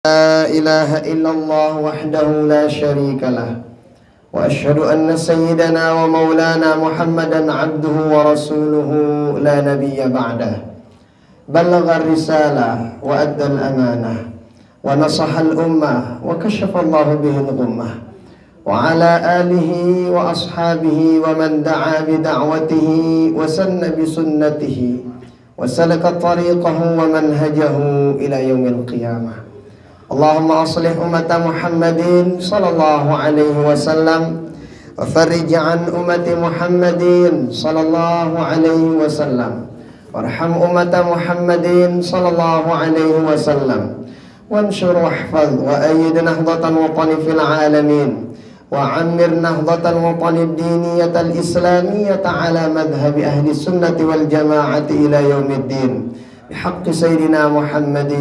لا إله إلا الله وحده لا شريك له وأشهد أن سيدنا ومولانا محمدا عبده ورسوله لا نبي بعده بلغ الرسالة وأدى الأمانة ونصح الأمة وكشف الله به الغمة وعلى آله وأصحابه ومن دعا بدعوته وسن بسنته وسلك طريقه ومنهجه إلى يوم القيامة. اللهم أصلح أمة محمد صلى الله عليه وسلم وفرج عن أمة محمد صلى الله عليه وسلم وارحم أمة محمد صلى الله عليه وسلم وانشر واحفظ وأيد نهضة الوطن في العالمين وعمر نهضة الوطن الدينية الإسلامية على مذهب أهل السنة والجماعة إلى يوم الدين بحق سيدنا محمد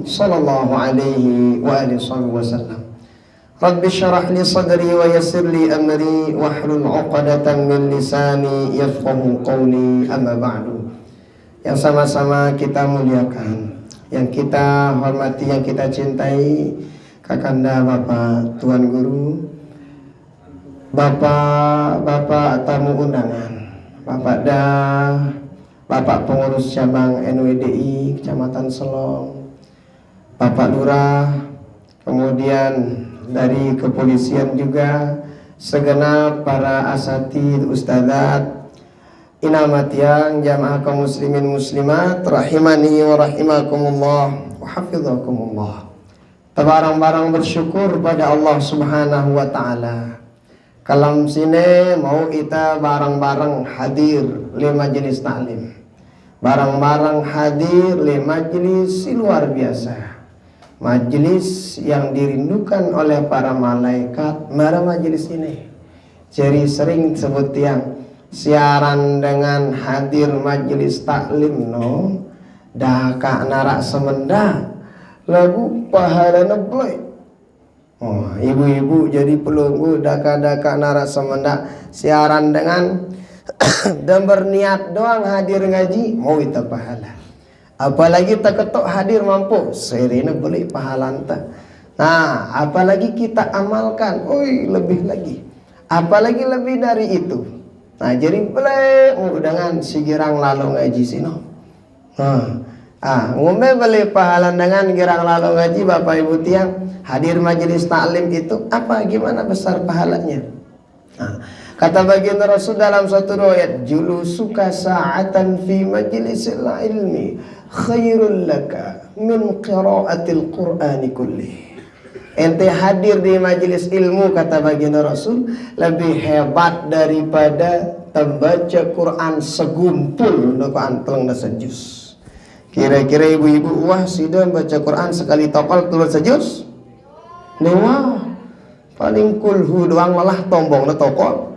صلى الله عليه وآله وسلم. رب اشرح لي صدري ويسر لي أمري واحلل عقدة من لساني يفقه قولي. أما بعد. Yang sama-sama kita muliakan, yang kita hormati, yang kita cintai, Kakanda Bapak Tuan Guru, Bapak tamu undangan, Bapak Bapak pengurus cabang NWDI Kecamatan Selong, Bapak Lurah, kemudian dari kepolisian juga, segenap para asatidz, ustadzat, inamatiang, jamaah kaum muslimin muslimat, rahimani wa rahimakumullah wa hafizakumullah. Barang-barang bersyukur pada Allah Subhanahu wa taala. Kalam sini mau kita barang-barang hadir li majelis taklim. Barang-barang hadir li majelis luar biasa. Majelis yang dirindukan oleh para malaikat, mara majelis ini. Jadi sering sebut yang siaran dengan hadir majelis taklim no, daka narak semenda lagu pahala nebloi. Oh, ibu-ibu jadi pelunggu daka-daka narak semenda siaran dengan dan berniat doang hadir ngaji mau itu pahala. Apalagi tak ketok hadir mampu serene boleh pahala anta. Nah, apalagi kita amalkan, lebih lagi. Apalagi lebih dari itu. Nah, jadi boleh dengan si girang lalu ngaji sino. Ngombe boleh pahala dengan girang lalu ngaji Bapak Ibu tiang hadir majelis taklim itu apa gimana besar pahalanya. Kata baginda Rasul dalam satu riwayat, julusuka sa'atan fi majlisil ilmi khairul laka min qiraatil qur'ani kulli. Ente hadir di majelis ilmu, kata baginda Rasul, lebih hebat daripada membaca Quran segumpul Quran telung sejus. Kira-kira ibu-ibu wah sudah baca Quran sekali tokol telur sejus? Wah, paling kulhu doang malah tombong na tokol.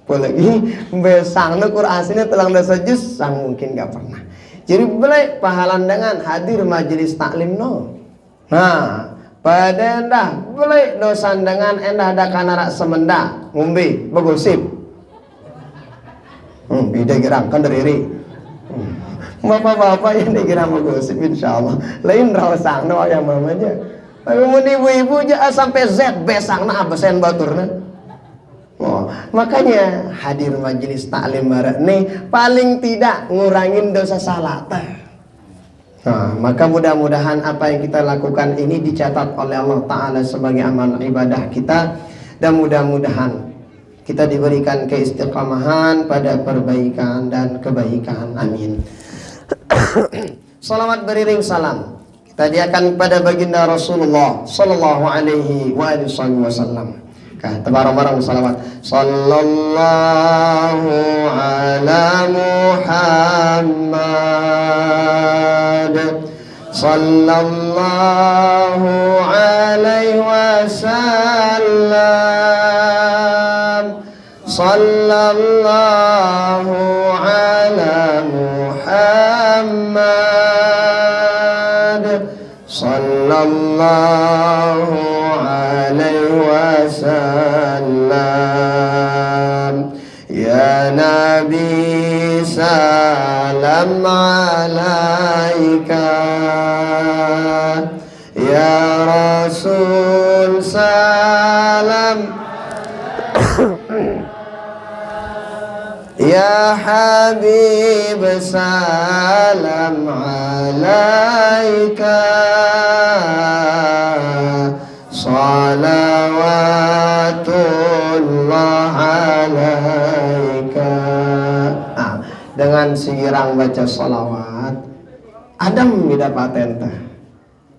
Apalagi besang na Quran sini telang sejus sang mungkin gak pernah. Jadi boleh pahalan dengan hadir majelis taklim no. Nah, pada endah boleh dosan dengan endah ada kanarak semenda ngumbi begosip. Beda gerang kan dari bapak-bapak yang dikira begosip insyaallah lain rawasang no yang mamanya. Kemudian ibu-ibu aja sampai Z besang na absen baturna. Makanya hadir majelis taklim barat nih paling tidak ngurangin dosa salat. Maka mudah-mudahan apa yang kita lakukan ini dicatat oleh Allah Ta'ala sebagai amal ibadah kita, dan mudah-mudahan kita diberikan keistiqamahan pada perbaikan dan kebaikan. Amin. Salawat beriring salam kita diakan pada baginda Rasulullah sallallahu alaihi wasallam. Kata barang-barang salawat. Sallallahu ala Muhammad sallallahu alaihi wasallam. Sallallahu ala Muhammad sallallahu alaihi wasallam. Ya Nabi salam alaika Ya Rasul salam, Ya Habib salam alaika, salawatullah alaika. Dengan sigirang baca salawat Adam tidak patentah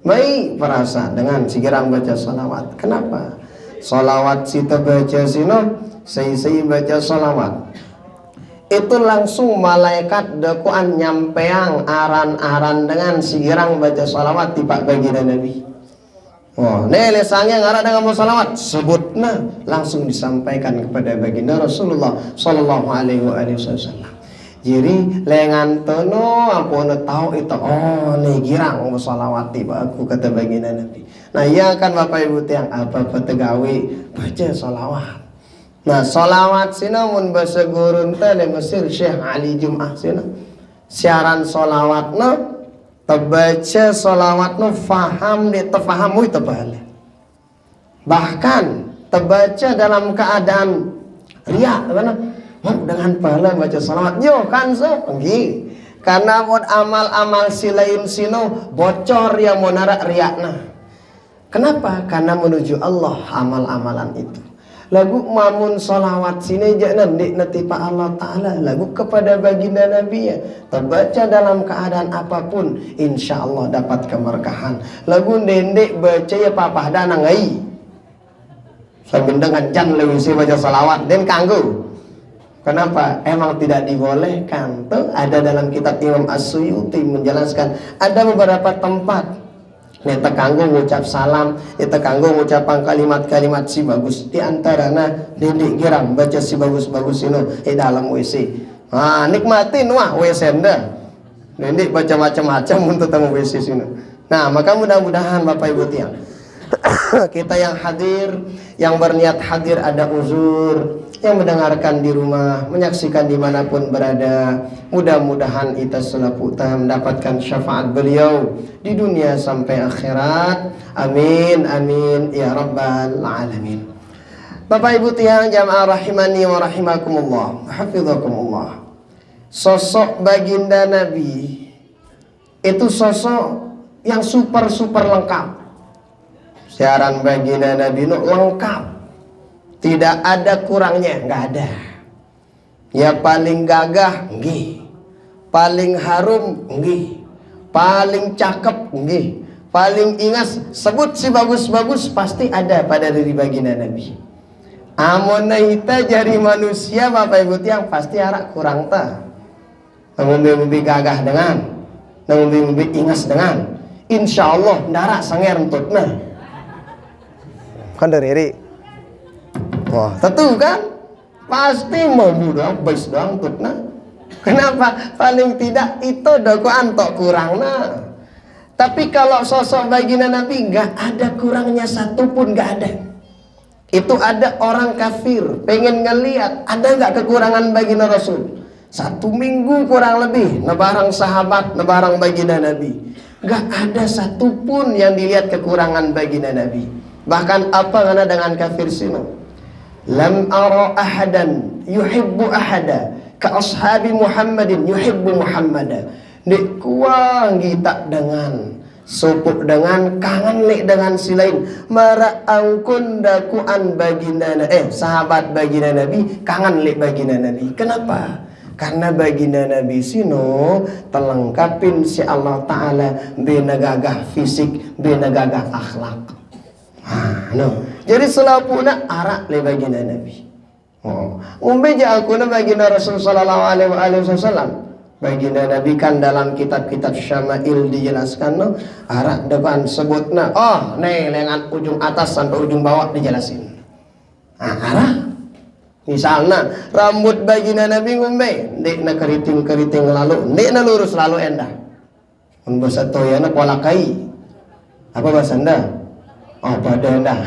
mai perasa dengan sigirang baca salawat. Kenapa? Salawat sita baca sino, sei baca salawat. Itu langsung malaikat dakuan nyampeang aran-aran dengan sigirang baca salawat tipak baginda Nabi. Oh, nele sangnya ngarak dengan mau salawat, sebutna langsung disampaikan kepada baginda Rasulullah sallallahu alaihi wasallam. Jadi lengan tono ampun tahu itu, oh nih girang mau salawati aku kata baginda Nabi. Nah iya kan Bapak Ibu tiang apa petegawi baca salawat. Nah salawat sina mun bahasa gurun teh di Mesir Syekh Ali Jum'ah sina siaran salawatna terbaca salawatna faham di tefaham itu balik. Bahkan terbaca dalam keadaan riak mana? Dengan pahala baca salawat yo kan so nggih karena buat amal-amal silain sino bocor ya monara riakna. Kenapa? Karena menuju Allah amal-amalan itu. Lagu mamun salawat sini jangan ndik netipa Allah Ta'ala lagu kepada baginda Nabi ya terbaca dalam keadaan apapun insya Allah dapat keberkahan. Lagu ndek baca ya papah danang ngai sambil dengan jan lewisi baca salawat dan kanggo. Kenapa? Emang tidak dibolehkan. Tuh ada dalam kitab Imam As-Suyuti menjelaskan ada beberapa tempat neta kanggo ngucap salam, neta kanggo ngucapan kalimat-kalimat si bagus. Di antaranya didik giram baca si bagus-bagus ini dalam WC. Ah nikmatin wah WC anda. Didik baca macam-macam untuk tamu WC sini. Nah maka mudah-mudahan Bapak Ibu tiang kita yang hadir, yang berniat hadir ada uzur, yang mendengarkan di rumah, menyaksikan dimanapun berada, mudah-mudahan kita selalu mendapatkan syafaat beliau di dunia sampai akhirat. Amin amin ya rabbal alamin. Bapak Ibu tiang jamaah rahimani wa rahimakumullah, hafizakumullah. Sosok baginda Nabi itu sosok yang super lengkap. Siaran baginda Nabi itu lengkap, tidak ada kurangnya, nggak ada. Ya paling gagah, nggih. Paling harum, nggih. Paling cakep, nggih. Paling ingas, sebut si bagus-bagus pasti ada pada diri baginda Nabi. Amona kita jari manusia Bapak Ibu tiang pasti arak kurang ta. Namun gagah dengan, namun ingas dengan. Insya Allah darak sanger entutna. Kan dari wah tentu kan pasti mau doang bais doang tutna. Kenapa? Paling tidak itu dakwaan tok kurang nah. Tapi kalau sosok baginda Nabi nggak ada kurangnya satupun, nggak ada. Itu ada orang kafir pengen ngelihat ada nggak kekurangan baginda Rasul. 1 minggu kurang lebih nebarang sahabat, nebarang baginda Nabi, nggak ada satupun yang dilihat kekurangan baginda Nabi. Bahkan apa karena dengan kafir sino, lam ara ahadan yuhibbu ahada ka ashabi Muhammadin yuhibbu Muhammada. Nek kuang kita dengan supuk dengan kangen lek dengan si lain mara angkun dakuan baginda sahabat baginda Nabi kangen lek baginda Nabi. Kenapa? Karena baginda Nabi sino terlengkapin si Allah Ta'ala benagagah fisik, benagagah akhlak. No. Jadi selapuna arak le baginda Nabi. Oh, umbeja aku na baginda Rasul sallallahu alaihi wasallam. Baginda Nabi kan dalam kitab-kitab Syama'il dijelaskan no, arak depan sebutna. Oh, nih lengan ujung atas sampai ujung bawah dijelasin. Arak. Misalnya rambut baginda Nabi ngumbe, ndek na keriting lalu, ndek na lurus lalu endah. Mun bahasa toyana pola kai. Apa bahasa Anda? Oh pada dah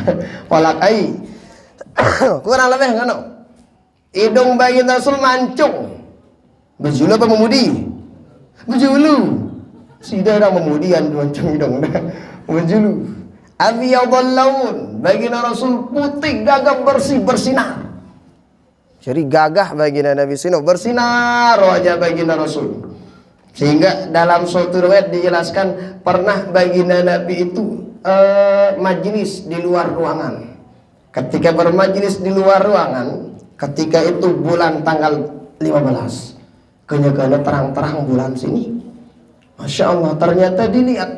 pola kai kurang lebih kan hidung baginda Rasul mancung berjulu apa memudi berjulu sudah dah memudian mancung hidung dah Wajulu abyadul laun, baginda Rasul putih gagah bersih bersinar. Jadi gagah baginda Nabi sino bersinar wajah baginda Rasul. Sehingga dalam suatu riwayat dijelaskan pernah baginda Nabi itu majlis di luar ruangan. Ketika bermajlis di luar ruangan, ketika itu bulan tanggal 15, kenyagana terang-terang bulan sini. Masya Allah, ternyata dilihat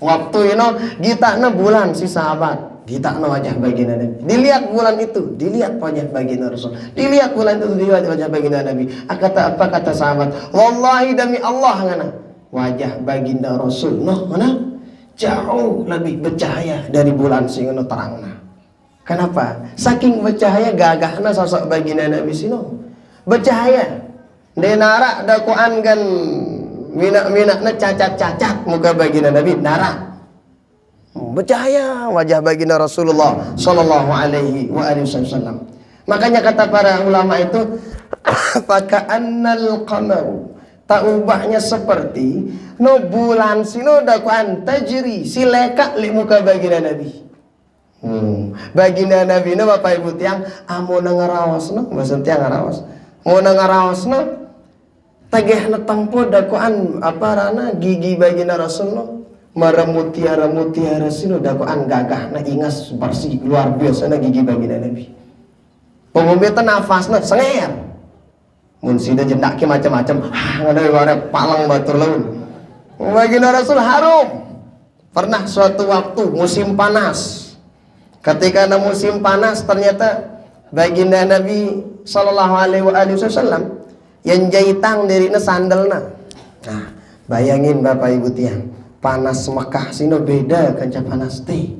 waktu kita bulan si sahabat. Kita wajah baginda Nabi. Dilihat bulan itu, dilihat wajah baginda Rasul. Dilihat bulan itu, dilihat wajah baginda Nabi. Kata apa kata sahabat? Wallahi demi Allah ngana. Wajah baginda Rasul mana? Jauh lebih bercahaya dari bulan sing terangna. Kenapa? Saking bercahaya gagahna sosok baginda Nabi sino. Bercahaya. Denara dakwaan kan minak-minakna cacat-cacat muka baginda Nabi nara. Bercahaya wajah baginda Rasulullah sallallahu alaihi wasallam. Makanya kata para ulama itu faka'annal qamaru, taubahnya seperti no bulan sino dakwaan tajri sileka li muka baginda Nabi. Baginda Nabi no Bapak Ibu tiang amo ngaraosna, maksud tiang ngaraos. Mau ngaraosna tagehna tempo dakwaan apa rana gigi baginda Rasulullah. Mutiara sino dakwaan gagah na ingas bersih luar biasa na gigi baginda Nabi. Pengumbitan nafasna senger. Mun sida jendaki macam-macam, ngada wara palang batur laun. Baginda Rasul harum. Pernah suatu waktu musim panas. Ketika na musim panas ternyata baginda Nabi sallallahu alaihi wasallam yang jahitang dirina sandalna. Nah, bayangin Bapak Ibu tiang. Panas Mekah sino beda kanca panas teh.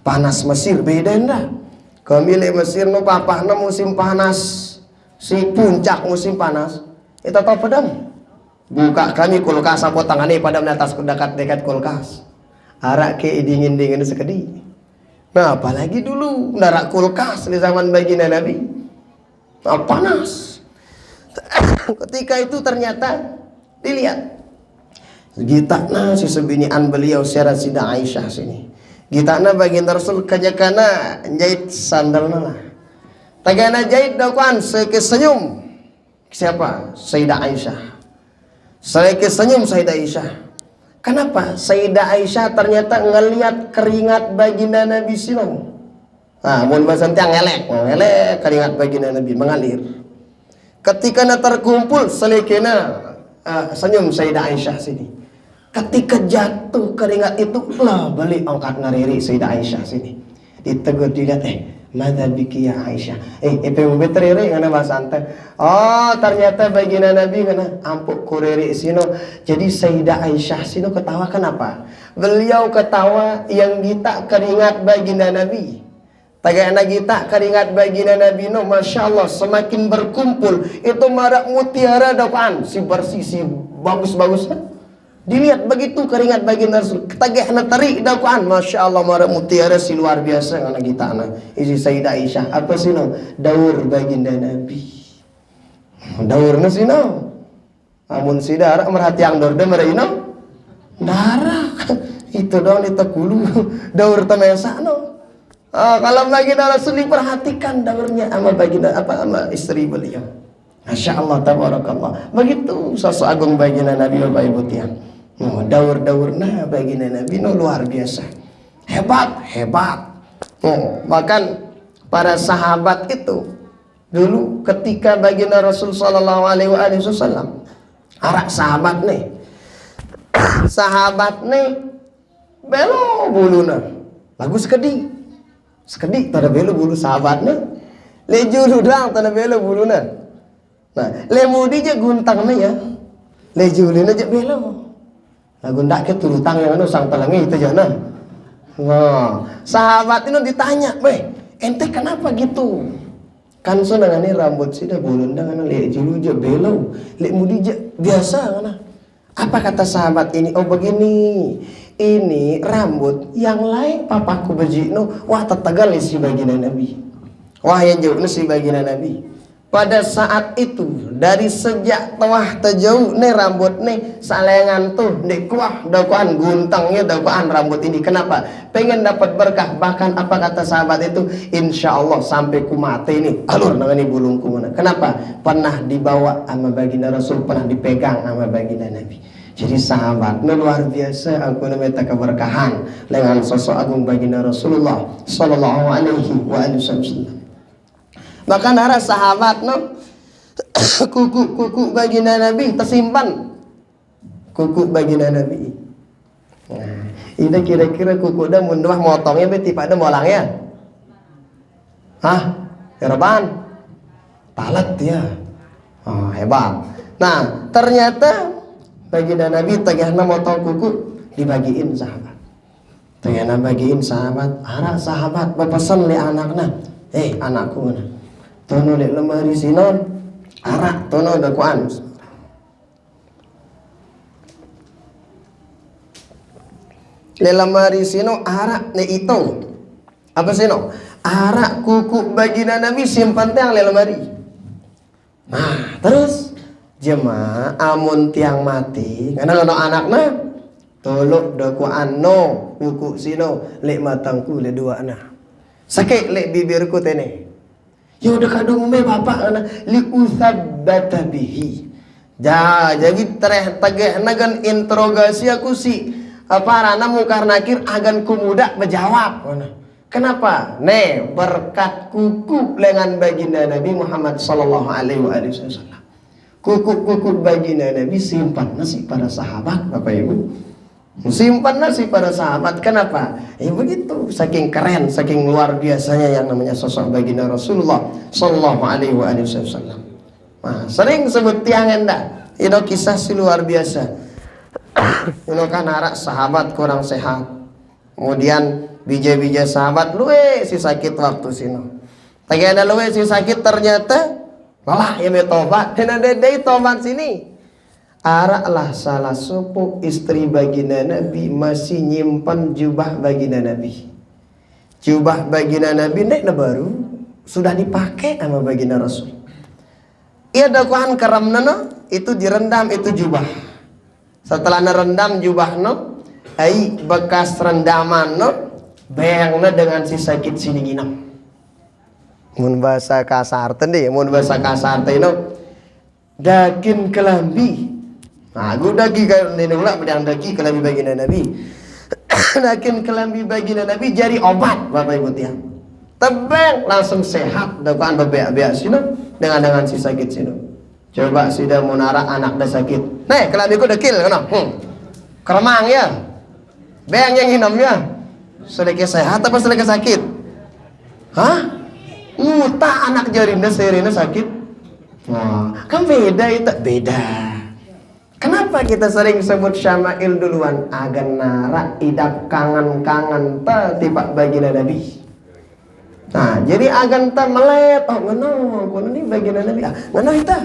Panas Mesir beda ndak. Kamile Mesir no papahna musim panas. Si puncak musim panas. Itu tahu pedam. Buka kami kulkas apa tangane padam atas dekat kulkas. Arak ke dingin-dingin sekedi. Nah, apalagi dulu narak kulkas di zaman baginda Nabi. Panas. Ketika itu ternyata dilihat gitana si sebinian beliau secara Sida Aisyah sini. Gitana baginda Rasul kajakana jahit sandalna lah. Tagana jahit dakwaan senyum. Siapa? Sayyidah Aisyah. Saya senyum Sayyidah Aisyah. Kenapa? Sayyidah Aisyah ternyata ngelihat keringat baginda Nabi sino. Nah, mun bahasa tiang ngelek keringat baginda Nabi mengalir. Ketika na terkumpul selekena senyum Sayyidah Aisyah sini. Ketika jatuh keringat itu lah balik angkat nariri Sayyidah Aisyah sini. Ditegur dilihat mada biki ya Aisyah. PUB teriri ngana bahasa ante. Oh ternyata baginda Nabi ngana ampuk kuriri sino. Jadi Sayyidah Aisyah sino ketawa kenapa? Beliau ketawa yang kita keringat baginda Nabi. Tagana kita keringat baginda Nabi no Masya Allah semakin berkumpul itu marak mutiara dakwaan si bersih si bagus-bagusnya. Dilihat begitu keringat baginda Rasul. Tagana tarik dakwaan Masya Allah marak mutiara si luar biasa ngana kita na. Isi Sayyidah Aisyah apa sih no? Daur baginda Nabi. Daurna sih no. Amun si darah merhati yang daur demar ino. Darah. Itu dong ditekulu. Daur temesa no. Kalau baginda Rasul diperhatikan daurnya sama baginda sama istri beliau. Masya Allah tabarakallah. Begitu sosok agung baginda Nabi Bapak Ibu tiang. Daur-daurna baginda Nabi luar biasa. Hebat. Bahkan para sahabat itu dulu ketika baginda Rasul sallallahu alaihi wasallam arak sahabat belo buluna bagus sekedi tada belo bulu sahabatnya leju udang tada belo buluna. Nah lemudi je guntangnya ya lejulina je belo lagundak ke tulutang yang sang talangi itu jana. Nah sahabat itu ditanya ente kenapa gitu kan so nangani rambut sida bulundang ana lejulu je belo lemudi je biasa kana. Apa kata sahabat ini? Oh begini, ini rambut yang lain papaku bejino wah tetagal si baginda Nabi. Wah yang jauh si baginda Nabi. pada saat itu dari sejak tawah terjauh nih rambut nih salengan tuh nih kuah dakwaan guntangnya dakwaan rambut ini. Kenapa? Pengen dapat berkah. Bahkan apa kata sahabat itu, insya Allah sampai ku mati ini alur nangani bulungku mana. Kenapa? Pernah dibawa sama baginda Rasul, pernah dipegang sama baginda Nabi. Jadi sahabat luar biasa, aku minta keberkahan dengan sosok agung baginda Rasulullah sallallahu alaihi wasallam. Bahkan ada sahabat kuku baginda Nabi tersimpan, kuku baginda Nabi. Nah, ini kira-kira kuku dah mundur motongnya beti pada molangnya. Hah? Herban? Talat ya. Oh, hebat. Nah, ternyata baginda Nabi tegahna motong kuku dibagiin sahabat. Tegahna bagiin sahabat. Ada sahabat berpesan li anaknya, anakku mana? Tono lek lemari sinon arak tono dakwaan. Le lemari sino arak ne itu. Apa sino? Arak kuku baginda Nabi simpan tiang le lemari. Nah, terus jemaah amun tiang mati, karena anaknya tolok dakwaan no kuku sino lek matangku le dua na. Sakit lek bibirku tene. Ya udah kadung me bapak ana li utsabbata bihi. Jadi tegeh nagan interogasi aku si apa rana mungkar nakir agan ku muda menjawab. Kenapa? Berkat kuku lengan baginda Nabi Muhammad sallallahu alaihi wasallam. Kuku baginda Nabi simpan nasi para sahabat, Bapak Ibu. Simpan nasi para sahabat. Kenapa? Begitu, saking keren, saking luar biasanya yang namanya sosok baginda Rasulullah sallallahu alaihi wasallam. Nah, sering sebut tiang enda, itu kisah si luar biasa. Itu kan arak sahabat kurang sehat, kemudian bija-bija sahabat luwe si sakit waktu sino. Tagi ada luwe si sakit ternyata malah ya tobat. Dan ada tobat sini. Araklah salah sepupu istri baginda Nabi masih nyimpan jubah baginda Nabi. Jubah baginda Nabi nek baru sudah dipakai sama baginda Rasul. Ia dakwaan keram nana itu direndam itu jubah. Setelah nerendam jubah no, bekas rendaman no, bayangna dengan si sakit sini ginam. Mun bahasa kasar tadi, mun bahasa kasar tadi no, dakin kelambi. Nah, gue dagi kan ini ulah pedang dagi kelambi baginda Nabi. Dakin kelambi baginda Nabi jadi obat Bapak Ibu tiang. Tebeng langsung sehat dakwaan bebek-bebek sino dengan si sakit sino. Coba sudah munara anak dah sakit. Nih kelambi gue dekil kan? Keremang ya. Beng yang hinomnya. Sedikit sehat apa sedikit sakit? Hah? Muta anak jarinda serina sakit. Wah, kan beda itu beda. Kenapa kita sering sebut syama'il duluan? Agar nara idap kangen-kangen ta tiba baginda Nabi. Nah, jadi agan ta melet. Oh, ngono ni baginda Nabi. Ngono ita.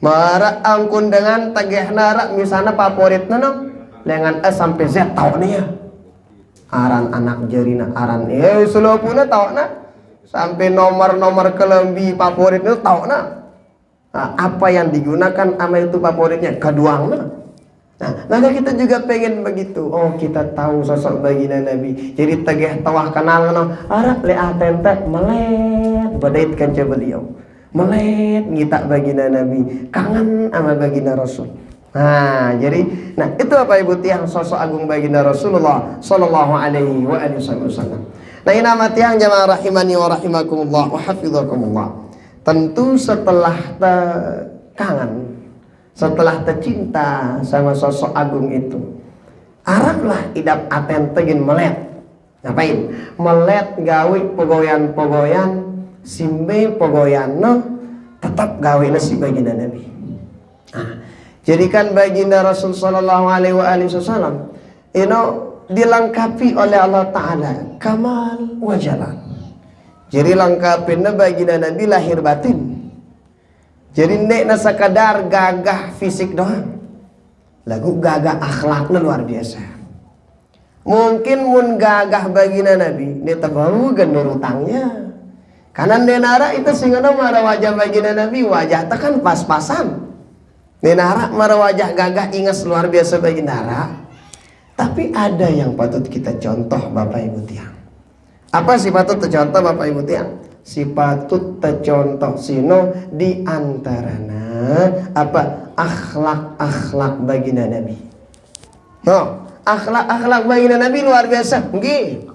Mara angkun dengan tageh nara misalnya favorit nono dengan S sampai Z tau nih ya. Aran anak jarina aran sulopuna tau na. Sampai nomor-nomor kelembi favorit itu tau na. Nah, apa yang digunakan ama itu favoritnya keduang nah, maka kita juga pengen begitu. Oh, kita tahu sosok baginda Nabi. Jadi tegeh tawah kenal no. Arah le atente melet badait kanca beliau. Melet ngita baginda Nabi. Kangen sama baginda Rasul. Nah, jadi itu apa Ibu tiang sosok agung baginda Rasulullah sallallahu alaihi wasallam. Nah, ini nama tiang jamaah rahimani wa rahimakumullah wa hafizakumullah. Tentu setelah kangen, setelah tercinta sama sosok agung itu, araplah idap aten tegin melet. Ngapain? Melet gawe pegoyan-pegoyan, simbe pegoyan no, tetap gawe nasi baginda Nabi. Nah, jadikan baginda Rasul sallallahu alaihi wasallam dilengkapi oleh Allah Ta'ala kamal wa jalal. Jadi lengkapinnya baginda Nabi lahir batin. Jadi nek na sekadar gagah fisik doang. Lagu gagah akhlaknya luar biasa. Mungkin mun gagah baginda Nabi nek tabahu genur utangnya. Kanan denara itu singono mara wajah baginda Nabi, wajah tekan pas-pasan. Denara mara wajah gagah ingas luar biasa baginda. Tapi ada yang patut kita contoh Bapak Ibu tiang. Apa sih patut tercontoh Bapak Ibu tiang? Si patut tercontoh sino di antarana apa? Akhlak baginda Nabi. No, akhlak baginda Nabi luar biasa. Nggih.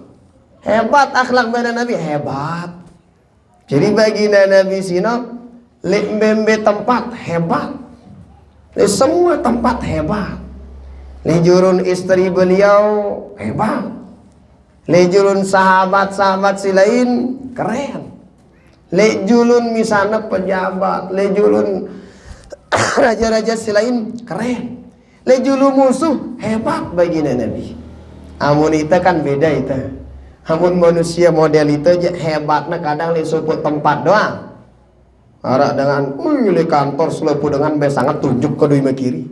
Hebat akhlak baginda Nabi, hebat. Jadi baginda Nabi sino bembe tempat hebat. Semua tempat hebat. Jurun istri beliau hebat. Jurun sahabat-sahabat si lain keren. Julun misalnya pejabat, julun raja-raja si lain keren. Julun musuh hebat baginda Nabi. Amun itu kan beda itu. Amun manusia model itu aja hebatnya kadang disebut tempat doang. Arak dengan le kantor selepu dengan sangat tunjuk ke dua kiri.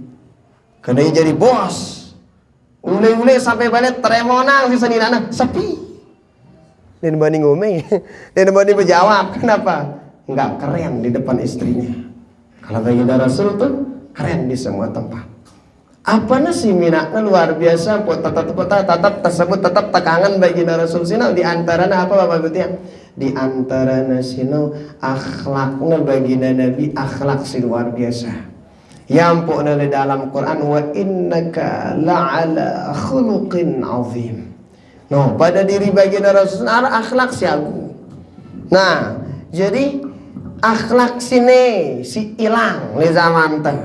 Kena jadi bos. Ule sampai balik tremonang di seninana sepi. Dan banding ngomong, dan banding berjawab. Kenapa? Enggak keren di depan istrinya. Kalau baginda Rasul tuh keren di semua tempat. Apa sih minatnya luar biasa buat tetap tersebut tetap tekangan baginda Rasul sino di antaranya apa Bapak Ibu tiang? Di antaranya sino akhlaknya baginda Nabi akhlak si luar biasa. Yang pokoknya di dalam Quran wa innaka la'ala khuluqin azim. No, pada diri baginda Rasul ada akhlak si agung. Nah, jadi akhlak sini si hilang di zaman teh.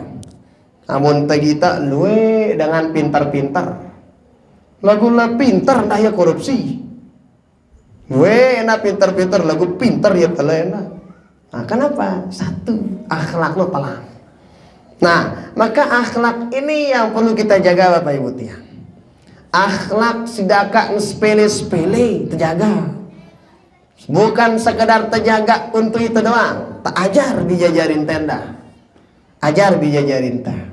Namun kita luwe dengan pintar-pintar. Lagu lah pintar dah ya korupsi. Luwe enak pintar-pintar lagu pintar ya telena. Nah, kenapa? Satu, akhlak lo telang. Nah, maka akhlak ini yang perlu kita jaga Bapak Ibu tiang. Akhlak sidaka sepele-sepele terjaga. Bukan sekedar terjaga untuk itu doang. Tak ajar bijajarin tenda. Ajar bijajarin tenda.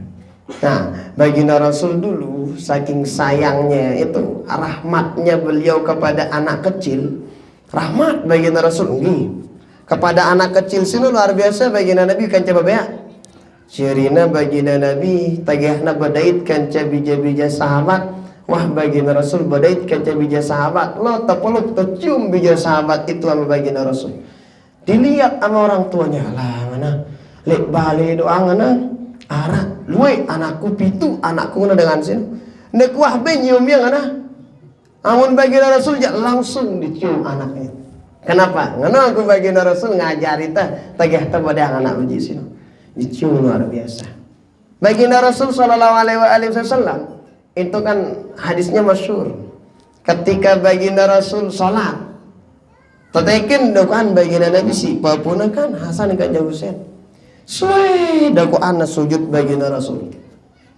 Nah, baginda Rasul dulu saking sayangnya itu rahmatnya beliau kepada anak kecil. Rahmat baginda Rasul kepada anak kecil sini luar biasa baginda Nabi kan coba ya. Cirina baginda Nabi tagahna badait kan bija-bija sahabat. Wah baginda Rasul badait kan bija sahabat. Lo tepeluk tercium bija sahabat itu sama baginda Rasul. Dilihat sama orang tuanya lah mana lek balik doang mana arah luwe anakku pitu anakku na dengan sini nek wah ben nyium yang ana amun baginda Rasul ja langsung dicium anaknya. Kenapa? Ngana aku baginda Rasul ngajari teh tagih teh pada anak uji sini dicium luar biasa. Baginda Rasul sallallahu alaihi wasallam itu kan hadisnya masyhur ketika baginda Rasul salat tetekin dokan baginda Nabi si papuna kan Hasan kan Husain. Suai dakwaan sujud baginda Rasul.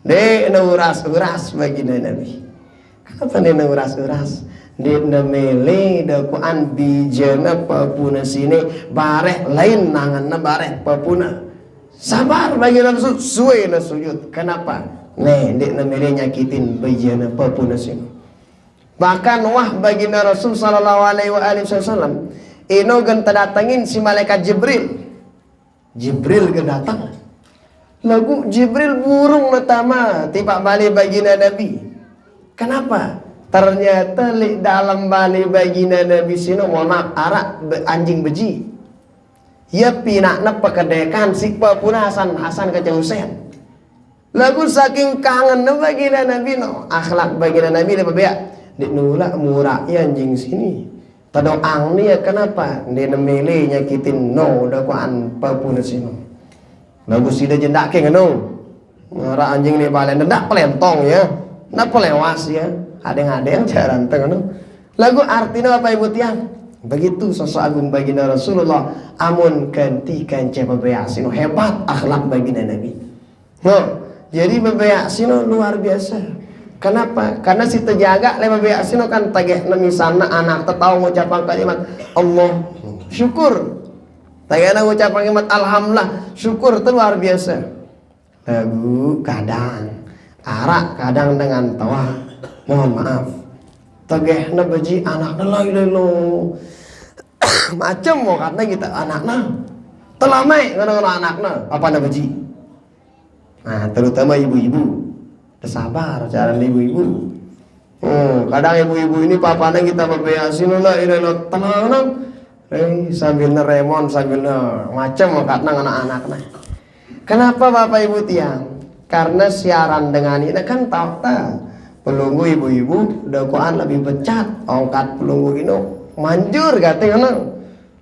De uras baginda Nabi. Kenapa de uras? De mele dakwaan bijana papuna sini bareh lain nanganna bareh papuna. Sabar baginda Rasul suai na sujud. Kenapa? De mele nyakitin bijana papuna sini. Bahkan wah baginda Rasul sallallahu alaihi wasallam ino genta datangin si malaikat Jibril kedatang. Lagu Jibril burung letama tiba balik baginda Nabi. Kenapa? Ternyata dalam balik baginda Nabi sini mohon maaf arak anjing beji. Ya pinakna pekedekan si papuna Hasan ke Husain. Lagu saking kangen baginda Nabi no akhlak baginda Nabi lebih baik. Dik nulak murah ya anjing sini. Tadong ang ni kenapa? Dia nemele nyakitin no dakwaan papuna sino. Lagu sida jendak ke ngono. Ngara anjing ni balen ndak pelentong ya. Ndak pelewas ya. Adeng-adeng jaran teh ngono. Lagu artinya apa Ibu tiang? Begitu sosok agung baginda Rasulullah amun gantikan coba beasino hebat akhlak baginda Nabi. No, jadi bebeasino luar biasa. Kenapa? Karena si terjaga lewat beasino kan tagih misalnya anak tahu ngucapan kalimat Allah syukur. Tagih ngucapan kalimat alhamdulillah syukur itu luar biasa. Lagu kadang arak kadang dengan tawa mohon maaf. Tagih beji anak lain lo macam mau katanya kita anaknya telamai ngono anaknya apa nama beji. Nah terutama ibu-ibu sabar cara ibu-ibu. Kadang ibu-ibu ini papanya kita bebeasin lah ini tenang sambil neremon sambil macam mau katanya anak-anaknya. Kenapa bapak ibu tiang? Karena siaran dengan ini kan tahu pelunggu ibu-ibu dakwaan lebih becat ongkat pelunggu ini manjur katanya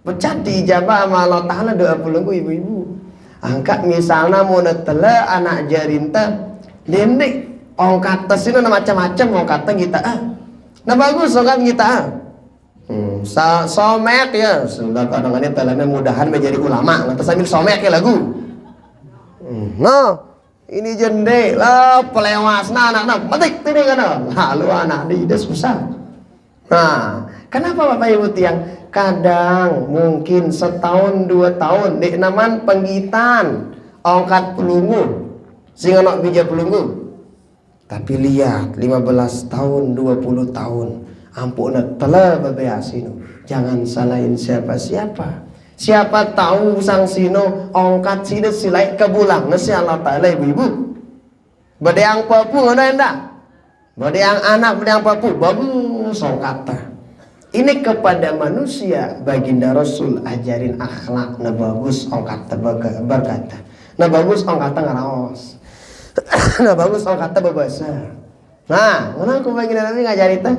becat diijabah sama Allah Ta'ala doa pelunggu ibu-ibu angkat misalnya mau netela anak jarinta dendik ongkat tes ini macam-macam ongkatnya kita nah bagus ongkat kita somek ya sudah kadang-kadang telanya mudahan menjadi ulama nanti sambil somek ya lagu no ini jende lah pelewas anak-anak petik ini kan lalu anak dia susah. Nah kenapa bapak ibu tiang kadang mungkin setahun 2 tahun dek naman penggitan ongkat pelungu sehingga nak bija pelungu tapi lihat 15 tahun 20 tahun ampun telah bebeasin jangan salahin siapa-siapa. Siapa tahu sang sino ongkat sida silai kebulang nasi Allah Ta'ala ibu-ibu badayang papu ngono endak badayang anak badayang papu bagus ongkata ini kepada manusia baginda Rasul ajarin akhlak na bagus ongkata berkata na bagus ongkata ngaraos na bagus ongkata babasa nah ngono aku baginda Nabi ngajari teh.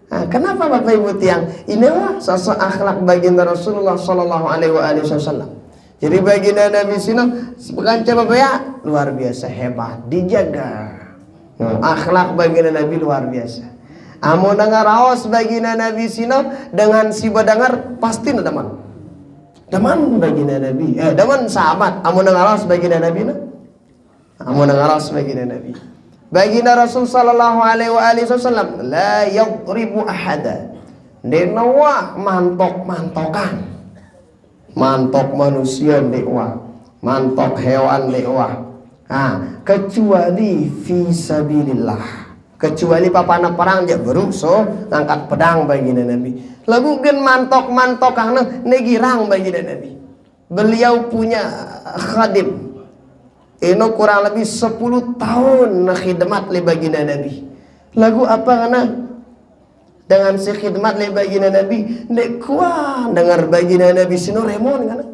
Nah, kenapa bapak ibu tiang inilah sosok akhlak baginda Rasulullah Sallallahu Alaihi Wasallam. Jadi baginda Nabi sino bukan coba ya luar biasa hebat dijaga. Akhlak baginda Nabi luar biasa. Amun dengar raos baginda Nabi sino dengan si badangar pasti daman. Daman baginda Nabi, daman sahabat. Amun dengar raos baginda Nabi amun dengar raos baginda Nabi. Baginda Rasul Sallallahu Alaihi Wasallam la yadribu ahada denawa mantok-mantokan mantok manusia dewa mantok hewan dewa kecuali fi sabilillah kecuali papana perang dia beruso ngangkat pedang baginda Nabi lagu gen mantok-mantokan negirang baginda Nabi beliau punya khadim ini kurang lebih 10 tahun khidmat li baginda Nabi. Lagu apa karena dengan si khidmat li baginda Nabi, nek kuat dengar baginda Nabi sino remon kana.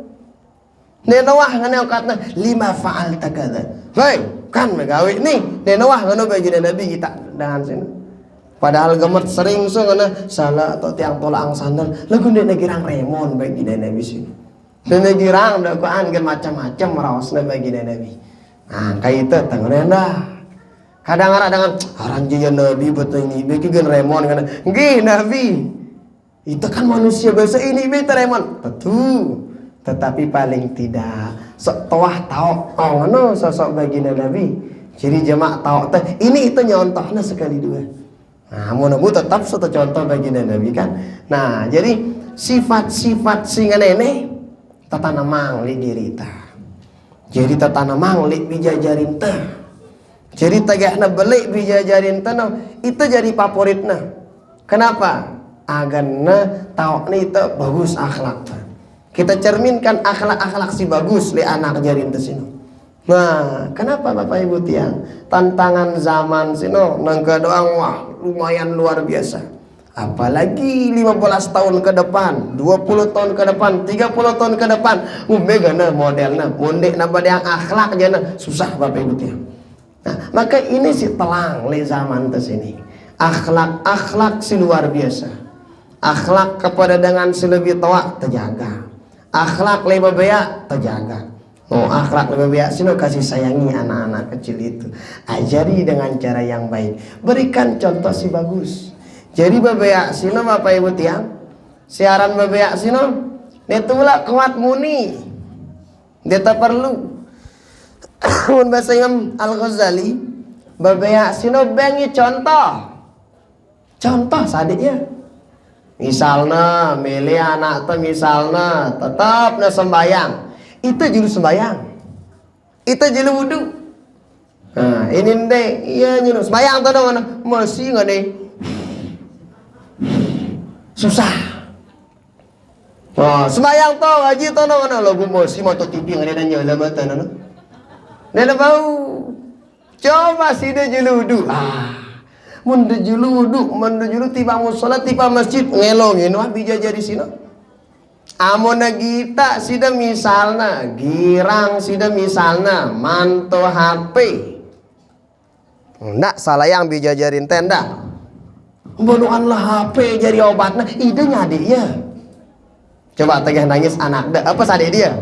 Nek nawah kana katna lima faal takada. Hei, kan megawe nih, nek nawah kana baginda Nabi kita dengan sino. Padahal gemet sering so kana salah atau tiang tolak sandal. Lagu nek negirang remon baginda Nabi sino. Nek negirang dakwaan kan macam-macam raosna baginda Nabi. Nah kayak itu tangan dah kadang-kadang dengan aranjaya Nabi betul ini bikin remon kan nggih Nabi itu kan manusia biasa ini betul remon betul tetapi paling tidak setelah tahu ngono sosok baginda Nabi jadi jemaah tahu ini itu nyontohnya sekali dua nah mau tetap satu contoh baginda Nabi kan nah jadi sifat-sifat singa nenek tatanamang li dirita jadi tatanamang li bijajarin teh jadi tegakna beli bijajarin teh itu jadi favoritna kenapa aganna tahu itu bagus akhlak kita cerminkan akhlak-akhlak si bagus li anak jarin teh sino nah kenapa bapak ibu tiang tantangan zaman sino nangka doang wah lumayan luar biasa apalagi 15 tahun ke depan 20 tahun ke depan 30 tahun ke depan megana modelna mondek na yang akhlak jana susah bapak ibu tiang nah maka ini si telang li zaman tes ini akhlak si luar biasa akhlak kepada dengan si lebih tua terjaga akhlak li babaya terjaga akhlak lebih baik sino kasih sayangi anak-anak kecil itu ajari dengan cara yang baik berikan contoh si bagus jadi babeak sino bapak ibu tiang siaran babeak sino netula kuat muni dia tak perlu mun bahasa Imam Al-Ghazali babeak sino bengi contoh sadiknya misalnya milih anak tuh misalnya tetap na sembayang itu juru sembayang itu juru wudu nah ini deh iya juru sembayang tuh dong masih nggak deh susah Oh, sembayang to haji to no lagu mosi moto TV ngene dan nyala mata no. Nela bau. Coba si de juludu. Mun de juludu tiba musala tiba masjid ngelongin wah bija jadi sino. Amona gita sida misalna girang sida misalna manto HP. Ndak salah yang bija jarin tenda. Bonuanlah HP jadi obatna idenya adik ya. Coba tegah nangis anak apa sadek dia?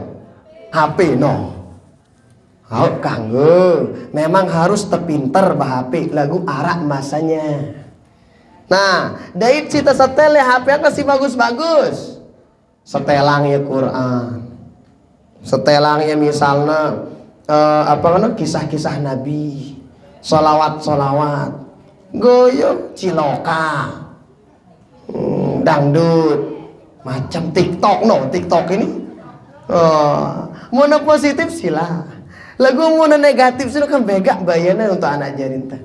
HP no. Kanggo memang harus terpinter bah HP lagu arak masanya. Nah, dari cita setel ya HP kasih bagus-bagus. Setelang ya Quran. Setelang ya misalnya kisah-kisah Nabi. Solawat. Goyo ciloka. Dangdut. Macam TikTok ini mau positif sila lagu mau negatif sila kan begak bayarnya untuk anak jarinta.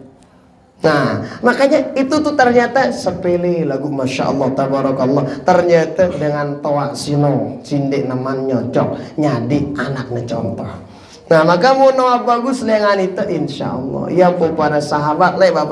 Nah makanya itu tuh ternyata sepele lagu Masya Allah Tabarakallah ternyata dengan toa sino cindik naman nyocok nyadi anaknya contoh. Nah maka mau bagus lengan itu insya Allah ya para sahabat